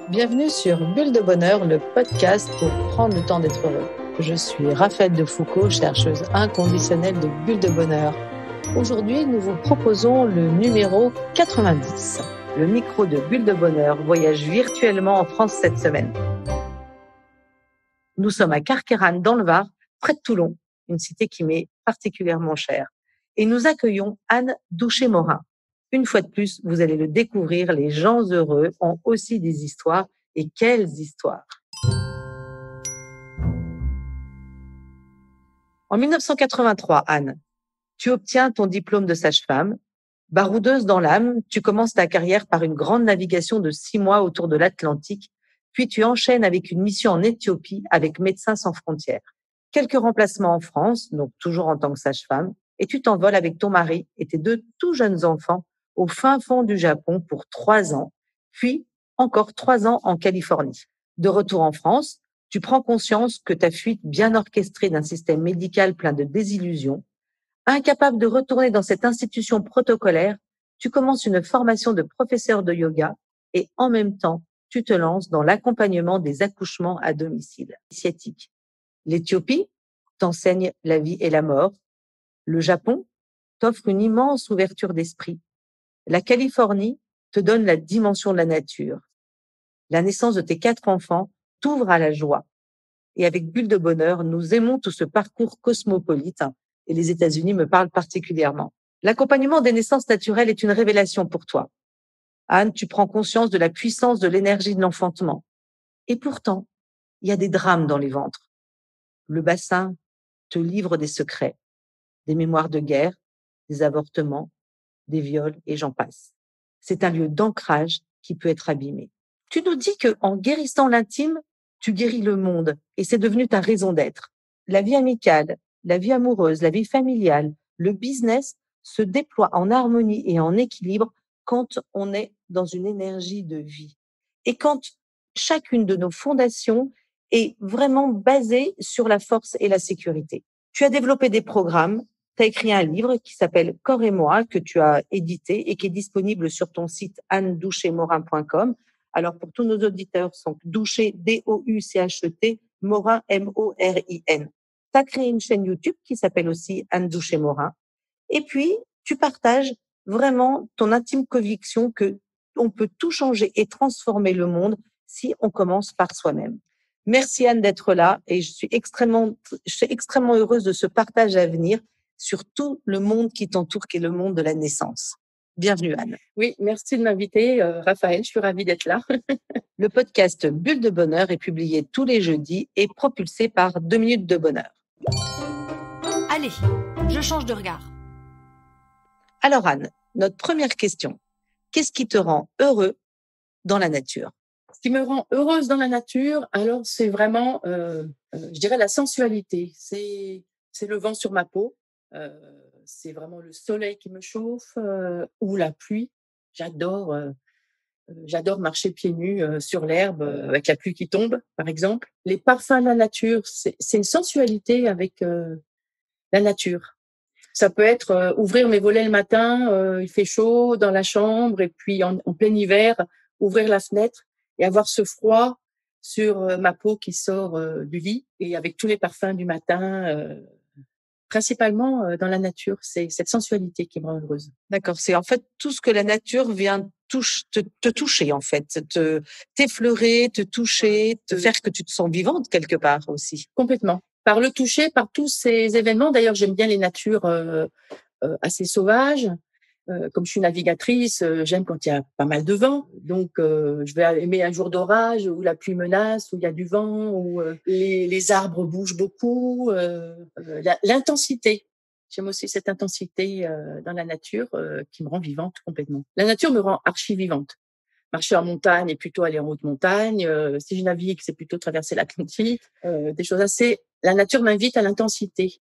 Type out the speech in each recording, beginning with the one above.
Bienvenue sur Bulle de Bonheur, le podcast pour prendre le temps d'être heureux. Je suis Raphaëlle de Foucault, chercheuse inconditionnelle de Bulle de Bonheur. Aujourd'hui, nous vous proposons le numéro 90. Le micro de Bulle de Bonheur voyage virtuellement en France cette semaine. Nous sommes à Carqueiranne dans le Var, près de Toulon, une cité qui m'est particulièrement chère. Et nous accueillons Anne Douchet-Morin. Une fois de plus, vous allez le découvrir, les gens heureux ont aussi des histoires. Et quelles histoires! En 1983, Anne, tu obtiens ton diplôme de sage-femme. Baroudeuse dans l'âme, tu commences ta carrière par une grande navigation de 6 mois autour de l'Atlantique, puis tu enchaînes avec une mission en Éthiopie avec Médecins sans frontières. Quelques remplacements en France, donc toujours en tant que sage-femme, et tu t'envoles avec ton mari et tes 2 tout jeunes enfants au fin fond du Japon pour 3 ans, puis encore 3 ans en Californie. De retour en France, tu prends conscience que ta fuite bien orchestrée d'un système médical plein de désillusions, incapable de retourner dans cette institution protocolaire, tu commences une formation de professeur de yoga et en même temps, tu te lances dans l'accompagnement des accouchements à domicile. Sciatique. L'Éthiopie t'enseigne la vie et la mort. Le Japon t'offre une immense ouverture d'esprit. La Californie te donne la dimension de la nature. La naissance de tes 4 enfants t'ouvre à la joie. Et avec Bulle de Bonheur, nous aimons tout ce parcours cosmopolite et les États-Unis me parlent particulièrement. L'accompagnement des naissances naturelles est une révélation pour toi. Anne, tu prends conscience de la puissance de l'énergie de l'enfantement. Et pourtant, il y a des drames dans les ventres. Le bassin te livre des secrets, des mémoires de guerre, des avortements, des viols et j'en passe. C'est un lieu d'ancrage qui peut être abîmé. Tu nous dis que en guérissant l'intime, tu guéris le monde et c'est devenu ta raison d'être. La vie amicale, la vie amoureuse, la vie familiale, le business se déploient en harmonie et en équilibre quand on est dans une énergie de vie. Et quand chacune de nos fondations est vraiment basée sur la force et la sécurité. Tu as développé des programmes, tu as écrit un livre qui s'appelle Corps et moi, que tu as édité et qui est disponible sur ton site annedouchetmorin.com. Alors, pour tous nos auditeurs, c'est Douchet, D-O-U-C-H-E-T, Morin, M-O-R-I-N. Tu as créé une chaîne YouTube qui s'appelle aussi Anne Douchet-Morin. Et puis, tu partages vraiment ton intime conviction que on peut tout changer et transformer le monde si on commence par soi-même. Merci Anne d'être là et je suis extrêmement heureuse de ce partage à venir sur tout le monde qui t'entoure, qui est le monde de la naissance. Bienvenue Anne. Oui, merci de m'inviter, Raphaëlle, je suis ravie d'être là. Le podcast Bulle de Bonheur est publié tous les jeudis et propulsé par 2 minutes de bonheur. Allez, je change de regard. Alors Anne, notre première question. Qu'est-ce qui te rend heureux dans la nature? Ce qui me rend heureuse dans la nature, alors c'est vraiment, je dirais la sensualité. C'est le vent sur ma peau, c'est vraiment le soleil qui me chauffe ou la pluie. J'adore marcher pieds nus sur l'herbe avec la pluie qui tombe, par exemple. Les parfums de la nature, c'est une sensualité avec la nature. Ça peut être ouvrir mes volets le matin, il fait chaud dans la chambre et puis en plein hiver, ouvrir la fenêtre et avoir ce froid sur ma peau qui sort du lit et avec tous les parfums du matin, principalement dans la nature. C'est cette sensualité qui me rend heureuse. D'accord, c'est en fait tout ce que la nature vient te toucher en fait, t'effleurer, te toucher, te faire que tu te sens vivante quelque part aussi. Complètement. Par le toucher, par tous ces événements. D'ailleurs, j'aime bien les natures assez sauvages. Comme je suis navigatrice, j'aime quand il y a pas mal de vent. Donc, je vais aimer un jour d'orage où la pluie menace, où il y a du vent, où les arbres bougent beaucoup. L'intensité. J'aime aussi cette intensité dans la nature qui me rend vivante complètement. La nature me rend archi-vivante. Marcher en montagne et plutôt aller en haute montagne. Si je navigue, c'est plutôt traverser l'Atlantique. Des choses assez... La nature m'invite à l'intensité.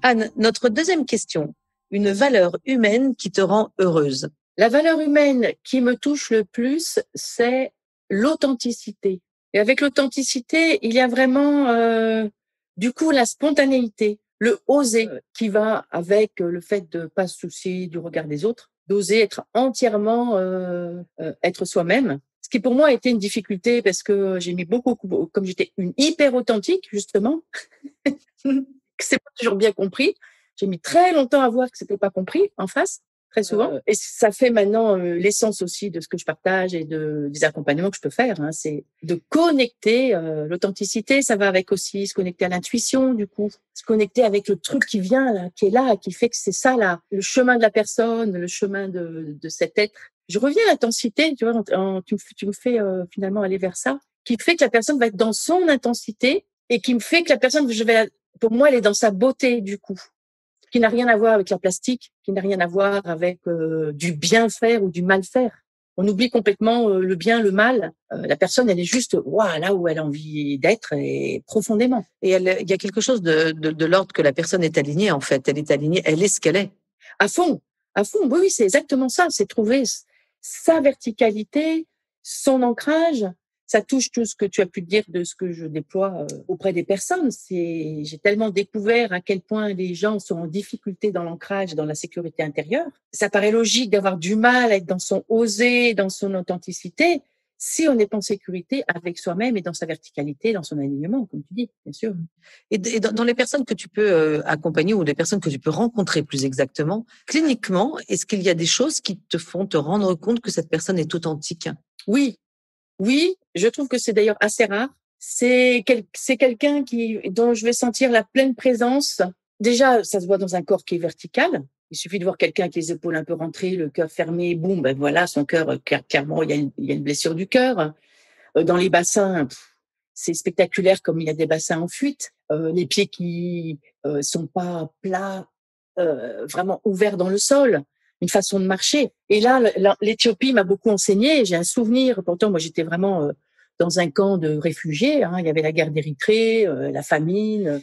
Anne, notre deuxième question. Une valeur humaine qui te rend heureuse. La valeur humaine qui me touche le plus, c'est l'authenticité. Et avec l'authenticité, il y a vraiment, du coup, la spontanéité, le oser qui va avec le fait de pas se soucier du regard des autres. d'oser être entièrement, être soi-même. Ce qui pour moi a été une difficulté parce que j'ai mis beaucoup, comme j'étais une hyper authentique justement, que c'est pas toujours bien compris. J'ai mis très longtemps à voir que c'était pas compris en face, très souvent. Et ça fait maintenant l'essence aussi de ce que je partage et des accompagnements que je peux faire. Hein, c'est de connecter l'authenticité. Ça va avec aussi se connecter à l'intuition, du coup, se connecter avec le truc qui vient là, qui est là, qui fait que c'est ça là, le chemin de la personne, le chemin de cet être. Je reviens à l'intensité, tu vois, tu me fais finalement aller vers ça, qui fait que la personne va être dans son intensité et qui me fait que la personne, pour moi, elle est dans sa beauté du coup, qui n'a rien à voir avec la plastique, qui n'a rien à voir avec du bien faire ou du mal faire. On oublie complètement le bien, le mal. La personne, elle est juste là où elle a envie d'être et profondément. Et il y a quelque chose de l'ordre que la personne est alignée, en fait. Elle est alignée, elle est ce qu'elle est. À fond. Oui, oui, c'est exactement ça. C'est trouver sa verticalité, son ancrage. Ça touche tout ce que tu as pu dire de ce que je déploie auprès des personnes. J'ai tellement découvert à quel point les gens sont en difficulté dans l'ancrage, dans la sécurité intérieure. Ça paraît logique d'avoir du mal à être dans son osé, dans son authenticité, si on n'est pas en sécurité avec soi-même et dans sa verticalité, dans son alignement, comme tu dis, bien sûr. Et dans les personnes que tu peux accompagner ou les personnes que tu peux rencontrer plus exactement, cliniquement, est-ce qu'il y a des choses qui te font te rendre compte que cette personne est authentique? Oui, oui, je trouve que c'est d'ailleurs assez rare. C'est quelqu'un dont je vais sentir la pleine présence. Déjà, ça se voit dans un corps qui est vertical. Il suffit de voir quelqu'un avec les épaules un peu rentrées, le cœur fermé, boum, ben voilà, son cœur, clairement, il y a une blessure du cœur. Dans les bassins, c'est spectaculaire comme il y a des bassins en fuite. Les pieds qui sont pas plats, vraiment ouverts dans le sol, une façon de marcher. Et là, l'Éthiopie m'a beaucoup enseigné. J'ai un souvenir. Pourtant, moi, j'étais vraiment dans un camp de réfugiés. Hein. Il y avait la guerre d'Érythrée, la famine.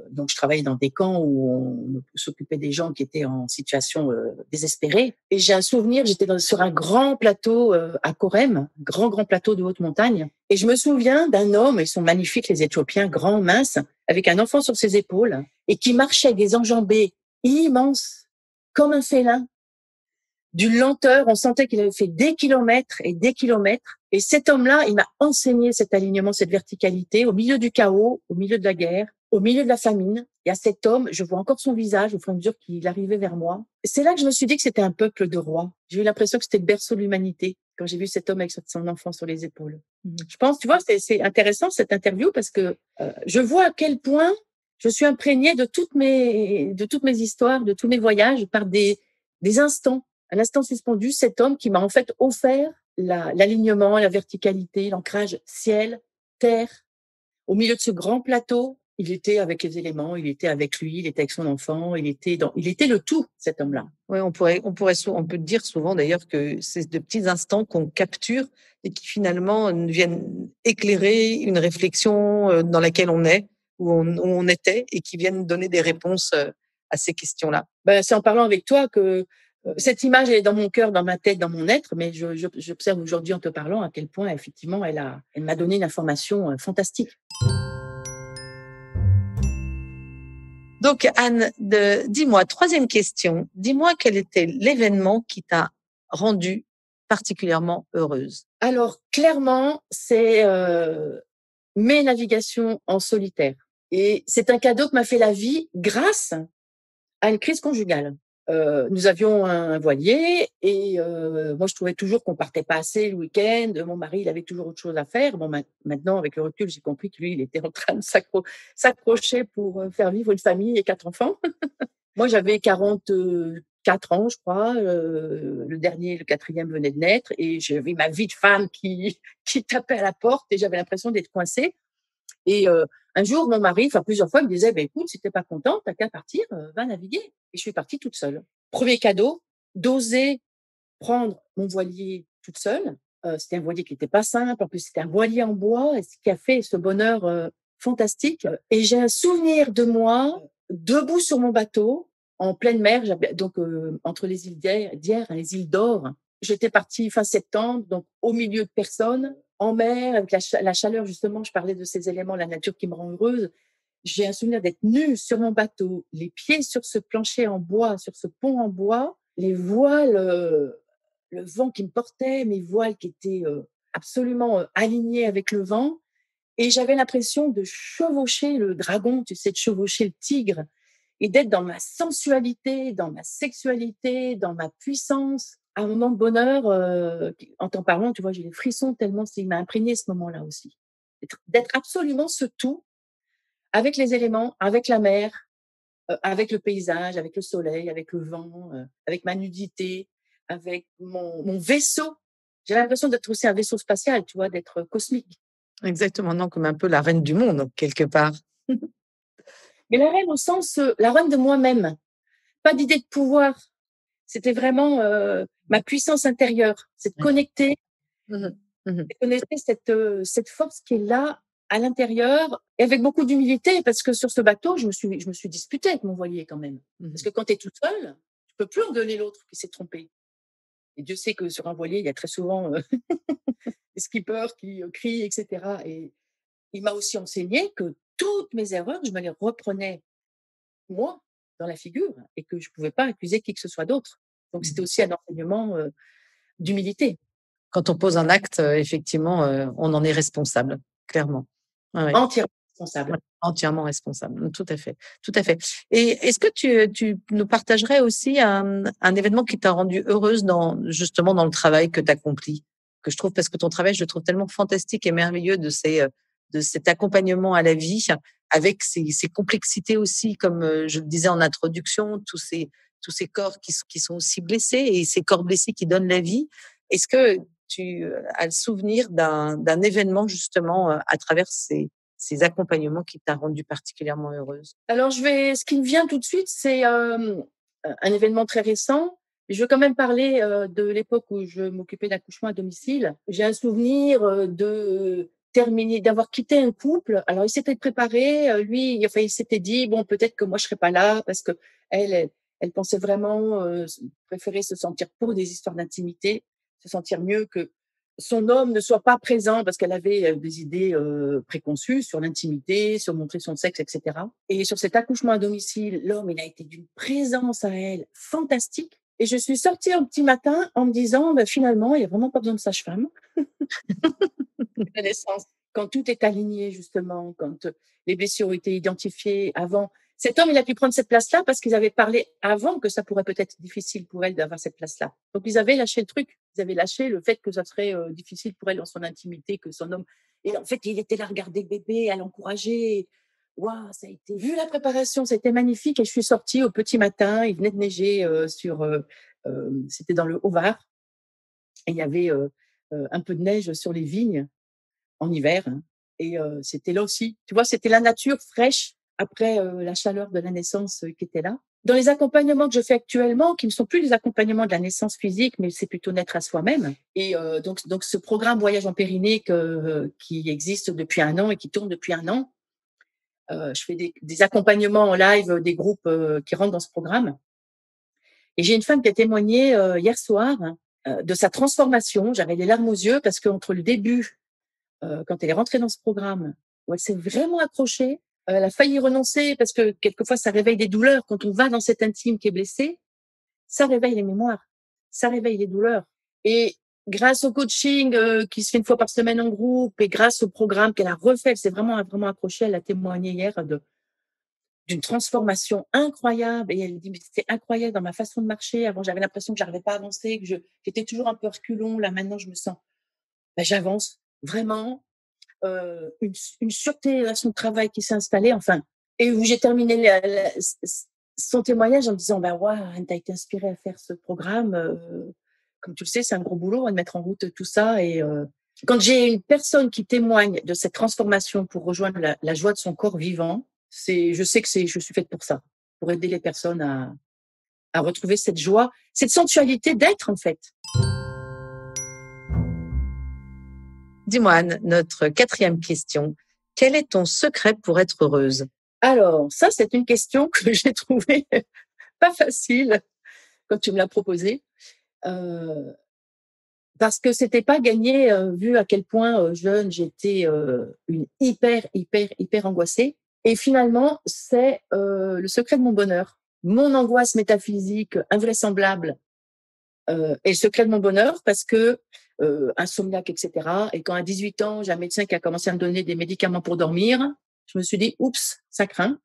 Donc, je travaillais dans des camps où on s'occupait des gens qui étaient en situation désespérée. Et j'ai un souvenir. J'étais sur un grand plateau à Korem, grand plateau de haute montagne. Et je me souviens d'un homme. Ils sont magnifiques, les Éthiopiens, grands, minces, avec un enfant sur ses épaules et qui marchait avec des enjambées immenses, comme un félin. D'une lenteur, on sentait qu'il avait fait des kilomètres et des kilomètres. Et cet homme-là, il m'a enseigné cet alignement, cette verticalité, au milieu du chaos, au milieu de la guerre, au milieu de la famine. Et à cet homme, je vois encore son visage au fur et à mesure qu'il arrivait vers moi. Et c'est là que je me suis dit que c'était un peuple de rois. J'ai eu l'impression que c'était le berceau de l'humanité quand j'ai vu cet homme avec son enfant sur les épaules. Je pense, tu vois, c'est intéressant cette interview parce que je vois à quel point je suis imprégnée de toutes mes histoires, de tous mes voyages par des instants. Un instant suspendu, cet homme qui m'a en fait offert l'alignement, la verticalité, l'ancrage ciel, terre. Au milieu de ce grand plateau, il était avec les éléments, il était avec lui, il était avec son enfant, il était le tout, cet homme-là. Oui, on peut dire souvent d'ailleurs que c'est de petits instants qu'on capture et qui finalement viennent éclairer une réflexion dans laquelle on est, où on était, et qui viennent donner des réponses à ces questions-là. C'est en parlant avec toi que cette image, elle est dans mon cœur, dans ma tête, dans mon être, mais j'observe aujourd'hui en te parlant à quel point, effectivement, elle m'a donné une information fantastique. Donc, Anne, dis-moi, troisième question, dis-moi quel était l'événement qui t'a rendue particulièrement heureuse? Alors, clairement, c'est mes navigations en solitaire. Et c'est un cadeau que m'a fait la vie grâce à une crise conjugale. Nous avions un voilier et moi, je trouvais toujours qu'on partait pas assez le week-end. Mon mari, il avait toujours autre chose à faire. Bon, maintenant, avec le recul, j'ai compris que lui, il était en train de s'accrocher pour faire vivre une famille et 4 enfants. Moi, j'avais 44 ans, je crois. Le quatrième venait de naître et j'avais ma vie de femme qui tapait à la porte et j'avais l'impression d'être coincée. Et un jour, mon mari, plusieurs fois, il me disait, écoute, si t'es pas contente, t'as qu'à partir, va naviguer. Et je suis partie toute seule. Premier cadeau, d'oser prendre mon voilier toute seule. C'était un voilier qui n'était pas simple. En plus, c'était un voilier en bois, et ce qui a fait ce bonheur fantastique. Et j'ai un souvenir de moi debout sur mon bateau, en pleine mer, donc entre les îles d'Hyères et les îles d'Or. J'étais partie fin septembre, donc au milieu de personnes, en mer, avec la chaleur, justement. Je parlais de ces éléments, la nature qui me rend heureuse. J'ai un souvenir d'être nue sur mon bateau, les pieds sur ce plancher en bois, sur ce pont en bois, les voiles, le vent qui me portait, mes voiles qui étaient absolument alignés avec le vent. Et j'avais l'impression de chevaucher le dragon, tu sais, de chevaucher le tigre et d'être dans ma sensualité, dans ma sexualité, dans ma puissance. Un moment de bonheur, en t'en parlant, tu vois, j'ai des frissons tellement il m'a imprégné ce moment-là aussi. D'être absolument ce tout avec les éléments, avec la mer, avec le paysage, avec le soleil, avec le vent, avec ma nudité, avec mon vaisseau. J'ai l'impression d'être aussi un vaisseau spatial, tu vois, d'être cosmique. Exactement, non, comme un peu la reine du monde, quelque part. Mais la reine au sens, la reine de moi-même. Pas d'idée de pouvoir. C'était vraiment ma puissance intérieure. C'est de connecter, Mmh mh. Mmh. connecter cette force qui est là à l'intérieur et avec beaucoup d'humilité parce que sur ce bateau, je me suis disputée avec mon voilier quand même. Parce que quand tu es toute seule, tu peux plus engueuler l'autre qui s'est trompé. Et Dieu sait que sur un voilier, il y a très souvent des skippers qui crient, etc. Et il m'a aussi enseigné que toutes mes erreurs, je me les reprenais moi dans la figure et que je pouvais pas accuser qui que ce soit d'autre. Donc c'était aussi un enseignement d'humilité. Quand on pose un acte, effectivement, on en est responsable, clairement. Ouais, ouais. Entièrement responsable. Ouais, entièrement responsable. Tout à fait, tout à fait. Et est-ce que tu nous partagerais aussi un événement qui t'a rendue heureuse justement dans le travail que tu accomplis? Que je trouve parce que ton travail, je le trouve tellement fantastique et merveilleux de cet accompagnement à la vie avec ses complexités aussi, comme, je le disais en introduction, tous ces corps qui sont aussi blessés et ces corps blessés qui donnent la vie. Est-ce que tu as le souvenir d'un événement justement, à travers ces accompagnements qui t'a rendue particulièrement heureuse? Alors ce qui me vient tout de suite, c'est un événement très récent. Je veux quand même parler de l'époque où je m'occupais d'accouchement à domicile. J'ai un souvenir de terminer, d'avoir quitté un couple. Alors il s'était préparé, lui, enfin il s'était dit bon peut-être que moi je serai pas là parce que elle pensait vraiment préférer se sentir pour des histoires d'intimité, se sentir mieux que son homme ne soit pas présent parce qu'elle avait des idées préconçues sur l'intimité, sur montrer son sexe, etc. Et sur cet accouchement à domicile, l'homme, il a été d'une présence à elle fantastique. Et je suis sortie un petit matin en me disant, bah, finalement, il n'y a vraiment pas besoin de sage-femme. La naissance, quand tout est aligné, justement, quand les blessures ont été identifiées avant. Cet homme, il a pu prendre cette place-là parce qu'ils avaient parlé avant que ça pourrait peut-être être difficile pour elle d'avoir cette place-là. Donc, ils avaient lâché le truc. Ils avaient lâché le fait que ça serait difficile pour elle dans son intimité, que son homme. Et en fait, il était là à regarder le bébé, à l'encourager. Waouh, ça a été. Vu la préparation, c'était magnifique. Et je suis sortie au petit matin. Il venait de neiger c'était dans le Haut-Var. Et il y avait un peu de neige sur les vignes en hiver, hein. Et c'était là aussi, tu vois, c'était la nature fraîche après la chaleur de la naissance qui était là. Dans les accompagnements que je fais actuellement, qui ne sont plus les accompagnements de la naissance physique, mais c'est plutôt naître à soi-même. Et donc ce programme Voyage en Périnée qui existe depuis 1 an et qui tourne depuis 1 an, je fais des accompagnements en live, des groupes qui rentrent dans ce programme. Et j'ai une femme qui a témoigné hier soir de sa transformation. J'avais les larmes aux yeux parce qu'entre le début quand elle est rentrée dans ce programme, où elle s'est vraiment accrochée, elle a failli renoncer parce que quelquefois ça réveille des douleurs. Quand on va dans cet intime qui est blessé, ça réveille les mémoires, ça réveille les douleurs. Et grâce au coaching qui se fait 1 fois par semaine en groupe et grâce au programme qu'elle a refait, elle s'est vraiment accrochée. Elle a témoigné hier d'une transformation incroyable. Et elle dit, mais c'était incroyable dans ma façon de marcher. Avant, j'avais l'impression que j'arrivais pas à avancer, que j'étais toujours un peu reculon. Là, maintenant, je me sens, j'avance vraiment. Une sûreté à son travail qui s'est installée, enfin, et où j'ai terminé son témoignage en me disant, bah ouais, Anne, t'as été inspirée à faire ce programme. Comme tu le sais, c'est un gros boulot de mettre en route tout ça. Et quand j'ai une personne qui témoigne de cette transformation pour rejoindre la joie de son corps vivant, je sais que je suis faite pour ça, pour aider les personnes à retrouver cette joie, cette sensualité d'être en fait. Dis-moi, Anne, notre 4e question. Quel est ton secret pour être heureuse? Alors, ça, c'est une question que j'ai trouvée pas facile quand tu me l'as proposée, parce que c'était pas gagné, vu à quel point jeune j'étais une hyper angoissée. Et finalement, c'est le secret de mon bonheur. Mon angoisse métaphysique invraisemblable Et le secret de mon bonheur, parce que insomniaque, etc. Et quand à 18 ans, j'ai un médecin qui a commencé à me donner des médicaments pour dormir, je me suis dit, oups, ça craint.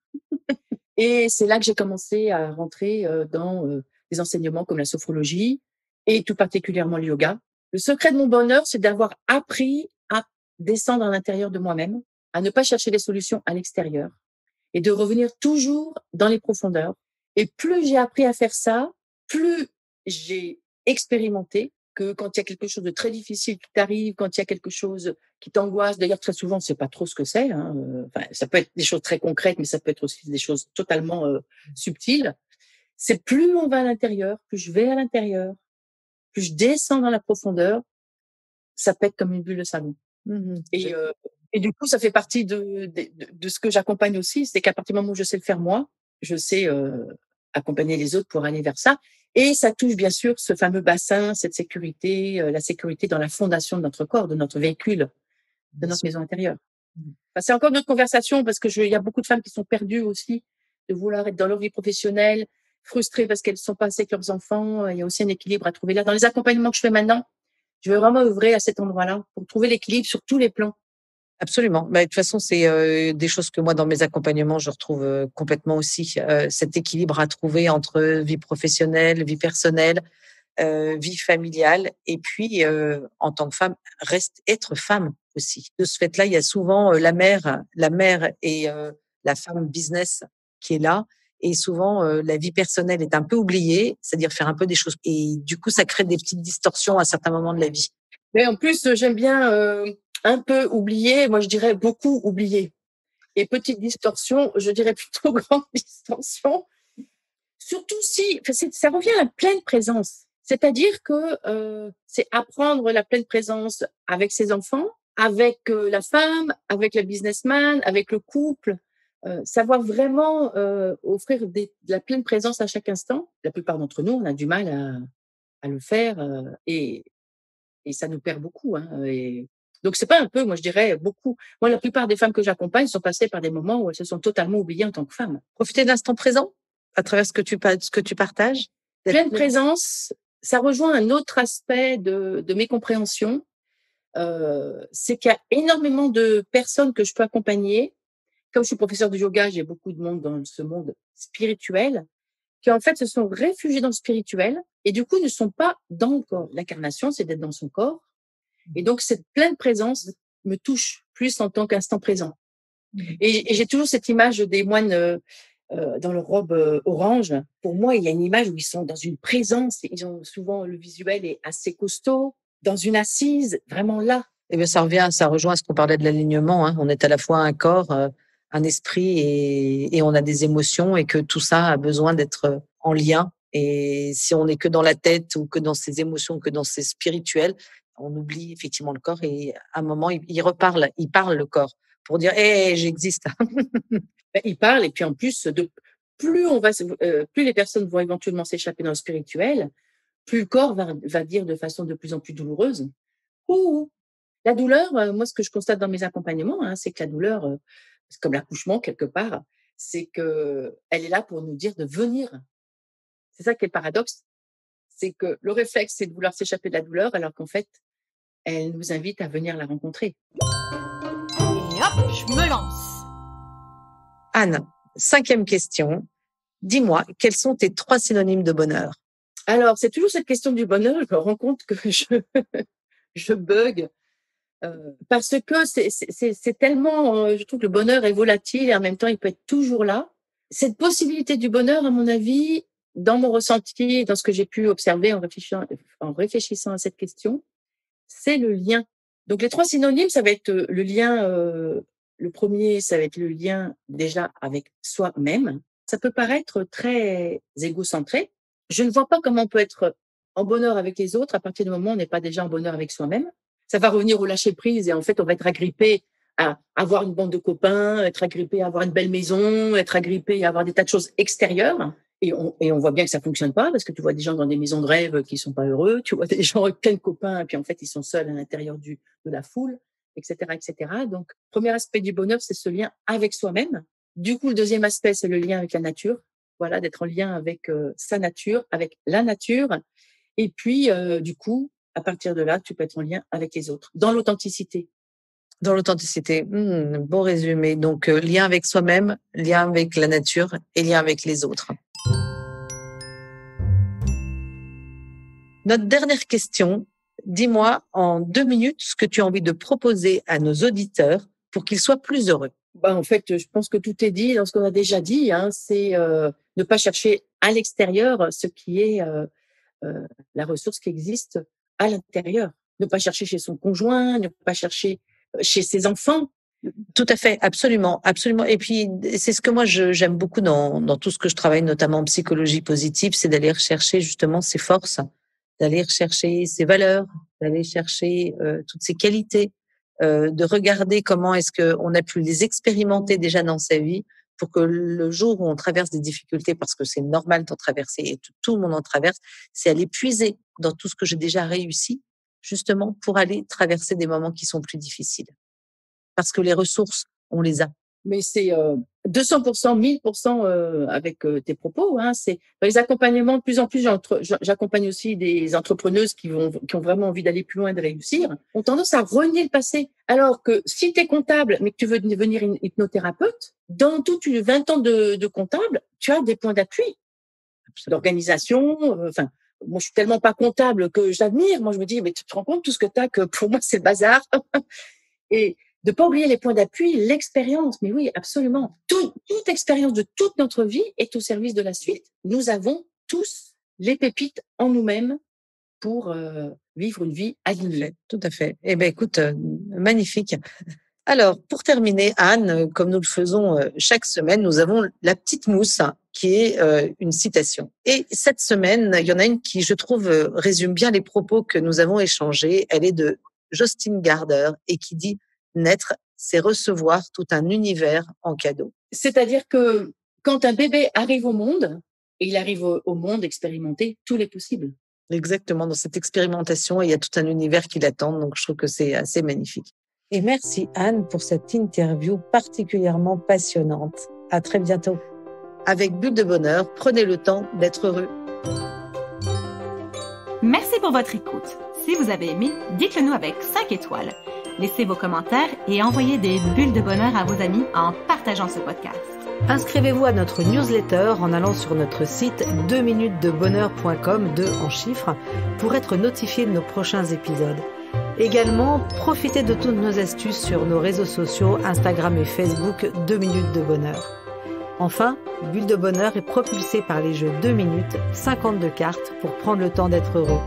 Et c'est là que j'ai commencé à rentrer dans des enseignements comme la sophrologie et tout particulièrement le yoga. Le secret de mon bonheur, c'est d'avoir appris à descendre à l'intérieur de moi-même, à ne pas chercher des solutions à l'extérieur et de revenir toujours dans les profondeurs. Et plus j'ai appris à faire ça, plus j'ai expérimenté que quand il y a quelque chose de très difficile qui t'arrive, quand il y a quelque chose qui t'angoisse, d'ailleurs très souvent, c'est pas trop ce que c'est. Hein, enfin, ça peut être des choses très concrètes, mais ça peut être aussi des choses totalement subtiles. C'est plus on va à l'intérieur, plus je vais à l'intérieur, plus je descends dans la profondeur, ça pète comme une bulle de savon. Et du coup, ça fait partie de ce que j'accompagne aussi, c'est qu'à partir du moment où je sais le faire moi, je sais accompagner les autres pour aller vers ça. Et ça touche bien sûr ce fameux bassin, cette sécurité, la sécurité dans la fondation de notre corps, de notre véhicule, de notre maison intérieure. Enfin, c'est encore notre conversation parce que il y a beaucoup de femmes qui sont perdues aussi de vouloir être dans leur vie professionnelle, frustrées parce qu'elles ne sont pas assez avec leurs enfants. Il y a aussi un équilibre à trouver là. Dans les accompagnements que je fais maintenant, je vais vraiment œuvrer à cet endroit-là pour trouver l'équilibre sur tous les plans. Absolument. Bah, de toute façon, c'est des choses que moi, dans mes accompagnements, je retrouve complètement aussi. Cet équilibre à trouver entre vie professionnelle, vie personnelle, vie familiale. Et puis, en tant que femme, être femme aussi. De ce fait-là, il y a souvent la mère et la femme business qui est là. Et souvent, la vie personnelle est un peu oubliée, c'est-à-dire faire un peu des choses. Et du coup, ça crée des petites distorsions à certains moments de la vie. Mais en plus, j'aime bien un peu oublier, moi je dirais beaucoup oublier. Et petite distorsion, je dirais plutôt grande distorsion. Surtout si, ça revient à la pleine présence. C'est-à-dire que c'est apprendre la pleine présence avec ses enfants, avec la femme, avec le businessman, avec le couple. Savoir vraiment offrir de la pleine présence à chaque instant. La plupart d'entre nous, on a du mal à le faire et ça nous perd beaucoup. Hein, et donc, c'est pas un peu, moi je dirais beaucoup. Moi, la plupart des femmes que j'accompagne sont passées par des moments où elles se sont totalement oubliées en tant que femmes. Profiter de l'instant présent à travers ce que tu partages. Pleine présence, ça rejoint un autre aspect de mes compréhensions. C'est qu'il y a énormément de personnes que je peux accompagner. Comme je suis professeure de yoga, j'ai beaucoup de monde dans ce monde spirituel qui en fait se sont réfugiés dans le spirituel et du coup ne sont pas dans le corps. L'incarnation, c'est d'être dans son corps. Et donc, cette pleine présence me touche plus en tant qu'instant présent. Et j'ai toujours cette image des moines dans leur robe orange. Pour moi, il y a une image où ils sont dans une présence. Ils ont souvent, le visuel est assez costaud, dans une assise, vraiment là. Eh bien, ça rejoint à ce qu'on parlait de l'alignement. Hein. On est à la fois un corps, un esprit et on a des émotions et que tout ça a besoin d'être en lien. Et si on n'est que dans la tête ou que dans ses émotions, que dans ses spirituels, on oublie effectivement le corps et à un moment, il parle le corps pour dire, hé, j'existe. Il parle et puis en plus, plus les personnes vont éventuellement s'échapper dans le spirituel, plus le corps va dire de façon de plus en plus douloureuse. Ouh, la douleur, moi, ce que je constate dans mes accompagnements, hein, c'est que la douleur, c'est comme l'accouchement quelque part, c'est que elle est là pour nous dire de venir. C'est ça qui est le paradoxe, c'est que le réflexe, c'est de vouloir s'échapper de la douleur, alors qu'en fait, elle nous invite à venir la rencontrer. Et hop, je me lance. Anne, 5e question. Dis-moi, quels sont tes 3 synonymes de bonheur? Alors, c'est toujours cette question du bonheur, je me rends compte que je bug. Parce que c'est tellement, je trouve que le bonheur est volatile et en même temps, il peut être toujours là. Cette possibilité du bonheur, à mon avis, dans mon ressenti, dans ce que j'ai pu observer en réfléchissant à cette question, c'est le lien. Donc, les 3 synonymes, ça va être le lien, le premier, ça va être le lien déjà avec soi-même. Ça peut paraître très égocentré. Je ne vois pas comment on peut être en bonheur avec les autres à partir du moment où on n'est pas déjà en bonheur avec soi-même. Ça va revenir au lâcher prise et en fait, on va être agrippé à avoir une bande de copains, être agrippé à avoir une belle maison, être agrippé à avoir des tas de choses extérieures. Et on voit bien que ça fonctionne pas parce que tu vois des gens dans des maisons de rêve qui sont pas heureux, tu vois des gens avec plein de copains et puis en fait, ils sont seuls à l'intérieur de la foule, etc., etc. Donc, premier aspect du bonheur, c'est ce lien avec soi-même. Du coup, le deuxième aspect, c'est le lien avec la nature. Voilà, d'être en lien avec sa nature, avec la nature. Et puis, du coup, à partir de là, tu peux être en lien avec les autres, dans l'authenticité. Dans l'authenticité. Bon résumé. Donc, lien avec soi-même, lien avec la nature et lien avec les autres. Notre dernière question. Dis-moi en 2 minutes ce que tu as envie de proposer à nos auditeurs pour qu'ils soient plus heureux. En fait, je pense que tout est dit dans ce qu'on a déjà dit. C'est ne pas chercher à l'extérieur ce qui est la ressource qui existe à l'intérieur. Ne pas chercher chez son conjoint, ne pas chercher chez ses enfants. Tout à fait, absolument, absolument. Et puis, c'est ce que moi j'aime beaucoup dans tout ce que je travaille, notamment en psychologie positive, c'est d'aller rechercher justement ses forces, d'aller rechercher ses valeurs, d'aller chercher toutes ses qualités, de regarder comment est-ce qu'on a pu les expérimenter déjà dans sa vie pour que le jour où on traverse des difficultés, parce que c'est normal d'en traverser et tout le monde en traverse, c'est aller puiser dans tout ce que j'ai déjà réussi, justement pour aller traverser des moments qui sont plus difficiles. Parce que les ressources, on les a. Mais c'est 200%, 1000% avec tes propos. C'est dans les accompagnements, de plus en plus, j'accompagne aussi des entrepreneuses qui ont vraiment envie d'aller plus loin, de réussir, ont tendance à renier le passé. Alors que si tu es comptable, mais que tu veux devenir une hypnothérapeute, dans toute une 20 ans de comptable, tu as des points d'appui, d'organisation. Moi, je suis tellement pas comptable que j'admire. Moi, je me dis, mais tu te rends compte tout ce que tu as, que pour moi, c'est le bazar. Et de pas oublier les points d'appui, l'expérience. Mais oui, absolument. Toute expérience de toute notre vie est au service de la suite. Nous avons tous les pépites en nous-mêmes pour vivre une vie alignée. Tout à fait. Eh ben, écoute, magnifique. Alors, pour terminer, Anne, comme nous le faisons chaque semaine, nous avons la petite mousse qui est une citation. Et cette semaine, il y en a une qui, je trouve, résume bien les propos que nous avons échangés. Elle est de Justine Garder et qui dit « Naître, c'est recevoir tout un univers en cadeau ». C'est-à-dire que quand un bébé arrive au monde, et il arrive au monde expérimenté, tout est possible. Exactement, dans cette expérimentation, il y a tout un univers qui l'attend, donc je trouve que c'est assez magnifique. Et merci Anne pour cette interview particulièrement passionnante. À très bientôt. Avec Bulle de Bonheur, prenez le temps d'être heureux. Merci pour votre écoute. Si vous avez aimé, dites-le nous avec 5 étoiles. Laissez vos commentaires et envoyez des bulles de bonheur à vos amis en partageant ce podcast. Inscrivez-vous à notre newsletter en allant sur notre site 2minutesdebonheur.com, 2 en chiffres, pour être notifié de nos prochains épisodes. Également, profitez de toutes nos astuces sur nos réseaux sociaux, Instagram et Facebook, 2 minutes de bonheur. Enfin, Bulle de Bonheur est propulsée par les jeux 2 minutes, 52 cartes pour prendre le temps d'être heureux.